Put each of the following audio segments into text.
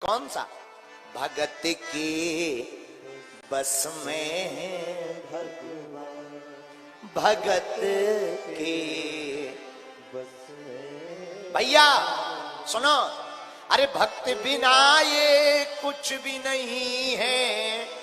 कौन सा? भगत के बस में भगवान, भगत के बस में। भैया सुनो, अरे भक्त बिना ये कुछ भी नहीं है।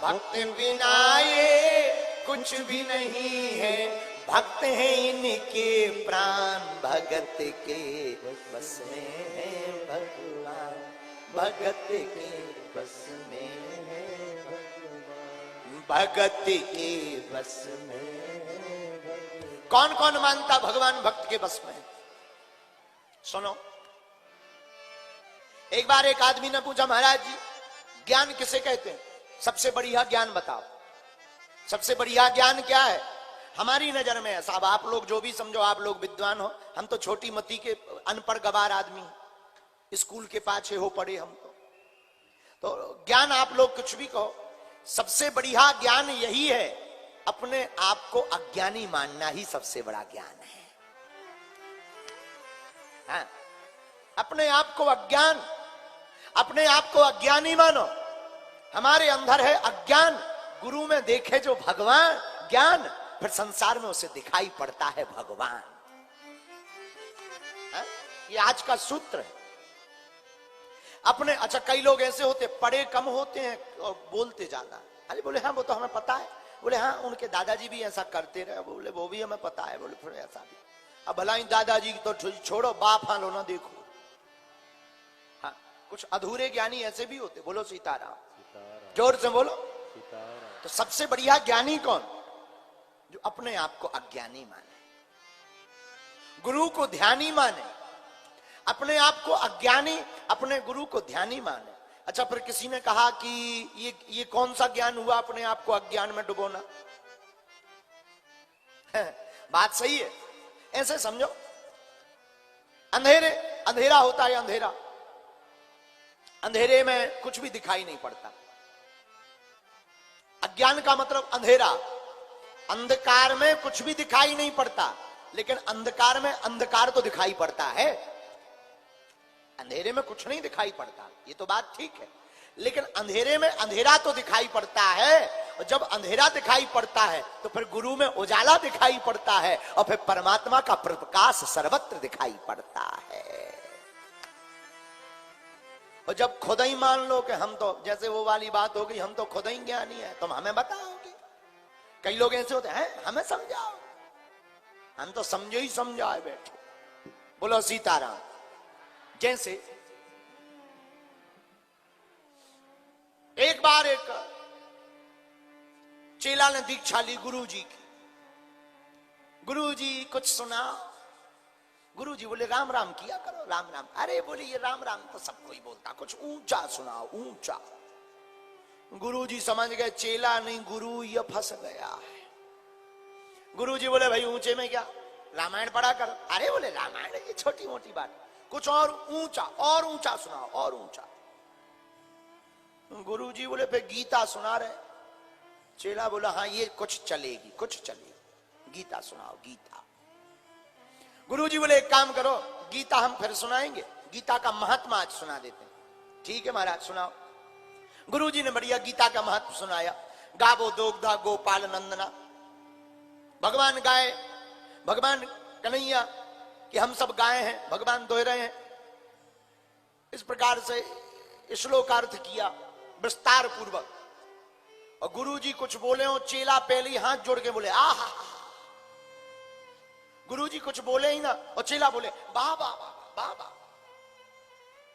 भक्त बिना ये कुछ भी नहीं है, भक्त हैं इनके प्राण, भगत के बस में है भगवान, भगत के बस में है भगवान, भगत के बस में है भगवान। कौन कौन मानता भगवान भक्त के बस में? सुनो, एक बार एक आदमी ने पूछा, महाराज जी ज्ञान किसे कहते हैं? सबसे बढ़िया ज्ञान बताओ, सबसे बढ़िया ज्ञान क्या है? हमारी नजर में है साहब, आप लोग जो भी समझो, आप लोग विद्वान हो, हम तो छोटी मती के अनपढ़ गवार आदमी, स्कूल के पाछे हो पड़े हम तो ज्ञान आप लोग कुछ भी कहो, सबसे बढ़िया ज्ञान यही है, अपने आप को अज्ञानी मानना ही सबसे बड़ा ज्ञान है। हाँ? अपने आप को अज्ञान, अपने आप को अज्ञानी मानो। हमारे अंदर है अज्ञान, गुरु में देखे जो भगवान ज्ञान, फिर संसार में उसे दिखाई पड़ता है भगवान। है? ये आज का सूत्र है अपने। अच्छा, कई लोग ऐसे होते पढ़े कम होते हैं और बोलते ज्यादा। अरे बोले हाँ वो तो हमें पता है, बोले हाँ उनके दादाजी भी ऐसा करते रहे, बोले वो भी हमें पता है, बोले फिर ऐसा भी। अब भला ही दादाजी तो छोड़ो, बाप हालो ना देखो। हाँ, कुछ अधूरे ज्ञानी ऐसे भी होते। बोलो सीताराम, जोर से बोलो। तो सबसे बढ़िया ज्ञानी कौन? जो अपने आप को अज्ञानी माने, गुरु को ध्यानी माने, अपने आप को अज्ञानी, अपने गुरु को ध्यानी माने। अच्छा, फिर किसी ने कहा कि ये कौन सा ज्ञान हुआ अपने आप को अज्ञान में डुबोना? बात सही है, ऐसे समझो, अंधेरा होता है, अंधेरे में कुछ भी दिखाई नहीं पड़ता। अज्ञान का मतलब अंधेरा, अंधकार में कुछ भी दिखाई नहीं पड़ता, लेकिन अंधकार में अंधकार तो दिखाई पड़ता है। अंधेरे में कुछ नहीं दिखाई पड़ता, ये तो बात ठीक है, लेकिन अंधेरे में अंधेरा तो दिखाई पड़ता है। और जब अंधेरा दिखाई पड़ता है तो फिर गुरु में उजाला दिखाई पड़ता है, और फिर परमात्मा का प्रकाश सर्वत्र दिखाई पड़ता है। और जब खुद ही मान लो कि हम तो, जैसे वो वाली बात हो गई, हम तो खुद ही ज्ञानी है, तुम हमें बताओगे। कई लोग ऐसे होते हैं, हमें समझाओ, हम तो समझे ही समझाए बैठे। बोलो सीताराम। जैसे एक बार एक चेला ने दीक्षा ली गुरु जी की। गुरु जी कुछ सुना। गुरु जी बोले राम राम किया करो, राम राम। अरे बोले ये राम राम तो सबको ही बोलता, कुछ ऊंचा सुनाओ, ऊंचा। गुरु जी समझ गए चेला नहीं गुरु ये फंस गया है। गुरु जी बोले भाई ऊंचे में क्या, रामायण पढ़ा कर। अरे बोले रामायण ये छोटी मोटी बात, कुछ और ऊंचा, और ऊंचा सुनाओ, और ऊंचा। गुरु जी बोले फिर गीता सुना रहे। चेला बोला हाँ ये कुछ चलेगी, कुछ चलेगी, गीता सुनाओ, गीता। गुरु जी बोले एक काम करो, गीता हम फिर सुनाएंगे, गीता का महात्मा आज सुना देते हैं। ठीक है महाराज सुनाओ। गुरु जी ने बढ़िया गीता का महत्व सुनाया। गावो दोग्धा गोपाल नंदना, भगवान गाय, भगवान कन्हैया कि हम सब गाय हैं, भगवान दोह रहे हैं। इस प्रकार से श्लोकार्थ किया विस्तार पूर्वक। और गुरु जी कुछ बोले हो, चेला पहले ही हाथ जोड़ के बोले आहा। गुरु जी कुछ बोले ही ना, और चेला बोले वाह वाह वाह वाह।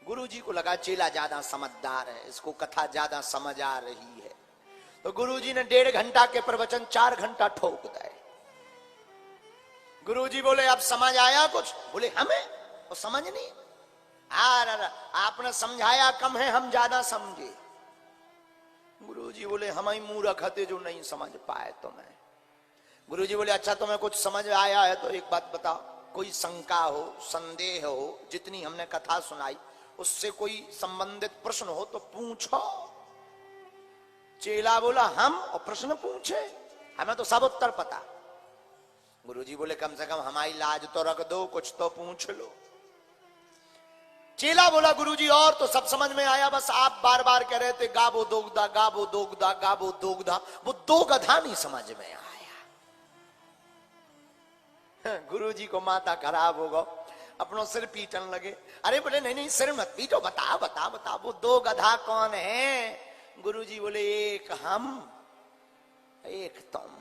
गुरु जी को लगा चेला ज्यादा समझदार है, इसको कथा ज्यादा समझ आ रही है, तो गुरु जी ने 1.5 घंटा के प्रवचन 4 घंटा ठोक दिए। गुरु जी बोले अब समझ आया कुछ? बोले हमें वो समझ नहीं, आपने समझाया कम है, हम ज्यादा समझे। गुरु जी बोले हम ही मूर्ख थे जो नहीं समझ पाए तुम्हें। गुरु जी बोले अच्छा तुम्हें कुछ समझ आया है तो एक बात बताओ, कोई शंका हो, संदेह हो, जितनी हमने कथा सुनाई उससे कोई संबंधित प्रश्न हो तो पूछो। चेला बोला हम, और प्रश्न पूछे? हमें तो सब उत्तर पता। गुरुजी बोले कम से कम हमारी लाज तो रख दो, कुछ तो पूछ लो। चेला बोला गुरुजी और तो सब समझ में आया, बस आप बार बार कह रहे थे गाबो दोगदा गाबो दोगदा गाबो दोगदा, वो दो गधा नहीं समझ में आया। गुरुजी को माथा खराब होगा, अपनो सिर पीटन लगे। अरे बोले नहीं नहीं सिर मत पीटो, बता बता बता वो दो गधा कौन है? गुरुजी बोले एक हम एक तुम।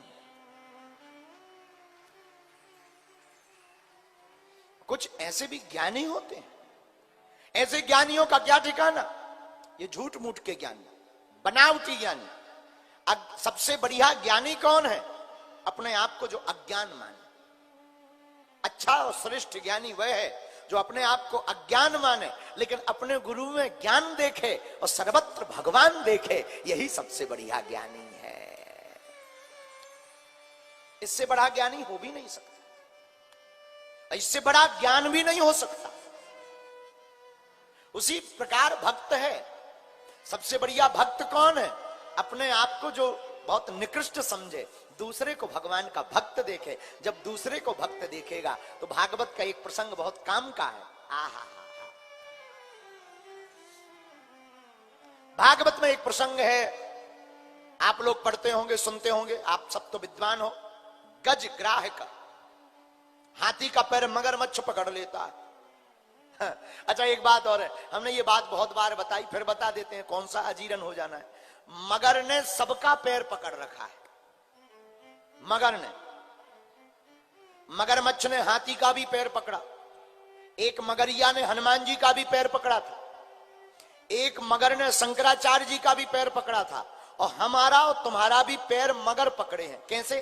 कुछ ऐसे भी ज्ञानी होते हैं, ऐसे ज्ञानियों का क्या ठिकाना? ये झूठ मूठ के ज्ञानी, बनावटी ज्ञानी। सबसे बढ़िया ज्ञानी कौन है? अपने आप को जो अज्ञान माने। अच्छा और श्रेष्ठ ज्ञानी वह है जो अपने आप को अज्ञान माने लेकिन अपने गुरु में ज्ञान देखे और सर्वत्र भगवान देखे। यही सबसे बढ़िया ज्ञानी है। इससे बड़ा ज्ञानी हो भी नहीं सकता, इससे बड़ा ज्ञान भी नहीं हो सकता। उसी प्रकार भक्त है। सबसे बढ़िया भक्त कौन है? अपने आप को जो बहुत निकृष्ट समझे, दूसरे को भगवान का भक्त देखे। जब दूसरे को भक्त देखेगा तो भागवत का एक प्रसंग बहुत काम का है। आहा, भागवत में एक प्रसंग है, आप लोग पढ़ते होंगे, सुनते होंगे, आप सब तो विद्वान हो। गज ग्राहक, हाथी का पैर मगरमच्छ पकड़ लेता है। अच्छा एक बात और है, हमने ये बात बहुत बार बताई, फिर बता देते हैं, कौन सा अजीरन हो जाना है। मगर ने सबका पैर पकड़ रखा है। मगर ने, मगरमच्छ ने हाथी का भी पैर पकड़ा, एक मगरिया ने हनुमान जी का भी पैर पकड़ा था, एक मगर ने शंकराचार्य जी का भी पैर पकड़ा था, और हमारा और तुम्हारा भी पैर मगर पकड़े हैं। कैसे?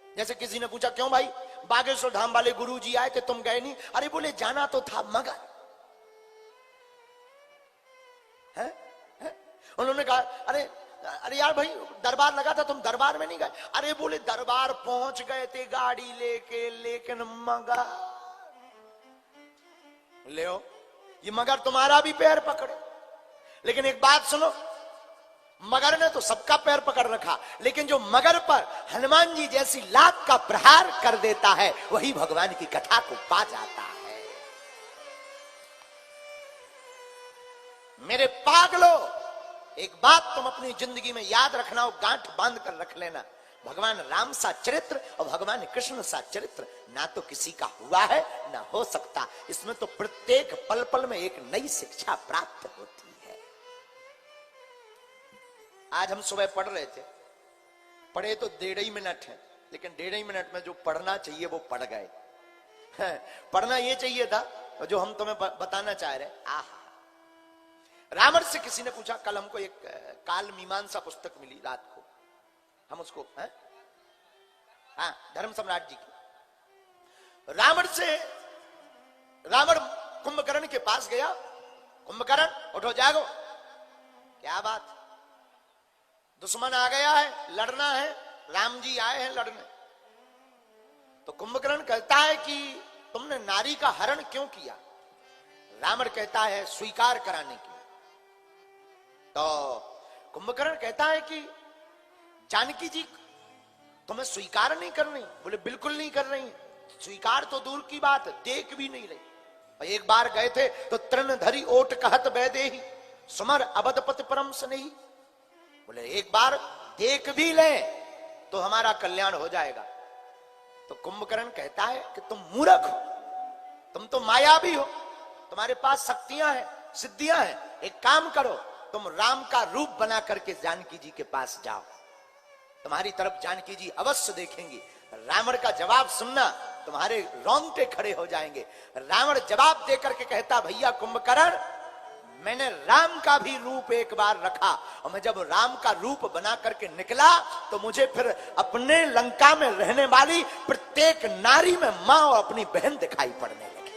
जैसे किसी ने पूछा क्यों भाई बागेश्वर धाम वाले गुरुजी आए थे तुम गए नहीं? अरे बोले जाना तो था मगर है? उन्होंने कहा अरे अरे यार भाई दरबार लगा था, तुम दरबार में नहीं गए? अरे बोले दरबार पहुंच गए थे गाड़ी लेके, लेकिन मगर ले ये मगर तुम्हारा भी पैर पकड़े। लेकिन एक बात सुनो, मगर ने तो सबका पैर पकड़ रखा, लेकिन जो मगर पर हनुमान जी जैसी लात का प्रहार कर देता है वही भगवान की कथा को पा जाता है। मेरे पागलो, एक बात तुम अपनी जिंदगी में याद रखना और गांठ बांध कर रख लेना, भगवान राम सा चरित्र और भगवान कृष्ण सा चरित्र ना तो किसी का हुआ है ना हो सकता। इसमें तो प्रत्येक पल पल में एक नई शिक्षा प्राप्त होती है। आज हम सुबह पढ़ रहे थे, पढ़े तो 1.5 मिनट है, लेकिन 1.5 मिनट में जो पढ़ना चाहिए वो पढ़ गए। पढ़ना ये चाहिए था जो हम तुम्हें बताना चाह रहे। आहा, रावण से किसी ने पूछा, कल हमको एक काल मीमांसा पुस्तक मिली रात को, हम उसको हाँ धर्म सम्राट जी की। रावण कुंभकर्ण के पास गया, कुंभकर्ण उठो जागो, क्या बात, दुश्मन आ गया है, लड़ना है, राम जी आए हैं लड़ने। तो कुंभकर्ण कहता है कि तुमने नारी का हरण क्यों किया? रावण कहता है स्वीकार कराने के लिए। तो कुंभकर्ण कहता है कि जानकी जी तुम्हें स्वीकार नहीं कर रही? बोले बिल्कुल नहीं कर रही, स्वीकार तो दूर की बात, देख भी नहीं रही। और एक बार गए थे तो तृण धरी ओट कहत बैदेही सुमर अबदपति परम स्नेही। बोले एक बार देख भी ले तो हमारा कल्याण हो जाएगा। तो कुंभकर्ण कहता है कि तुम मूर्ख हो, तुम तो मायावी हो, तुम्हारे पास शक्तियां हैं, सिद्धियां हैं। एक काम करो, तुम राम का रूप बना करके जानकी जी के पास जाओ, तुम्हारी तरफ जानकी जी अवश्य देखेंगी। रावण का जवाब सुनना, तुम्हारे रोंगटे खड़े हो जाएंगे। रावण जवाब देकर के कहता, भैया कुंभकर्ण, मैंने राम का भी रूप एक बार रखा, और मैं जब राम का रूप बना करके निकला तो मुझे फिर अपने लंका में रहने वाली प्रत्येक नारी में मां और अपनी बहन दिखाई पड़ने लगी।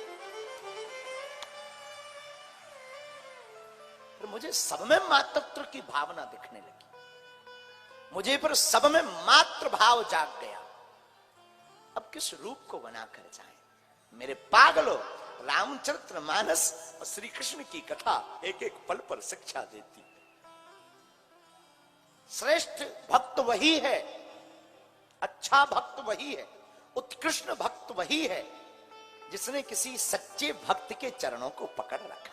फिर मुझे सब में मातृत्व की भावना दिखने लगी, मुझे फिर सब में मातृ भाव जाग गया। अब किस रूप को बनाकर जाए? मेरे पागलों, रामचरितमानस और श्री कृष्ण की कथा एक एक पल पर शिक्षा देती है। श्रेष्ठ भक्त वही है, अच्छा भक्त वही है उत्कृष्ट भक्त वही है जिसने किसी सच्चे भक्त के चरणों को पकड़ रखा।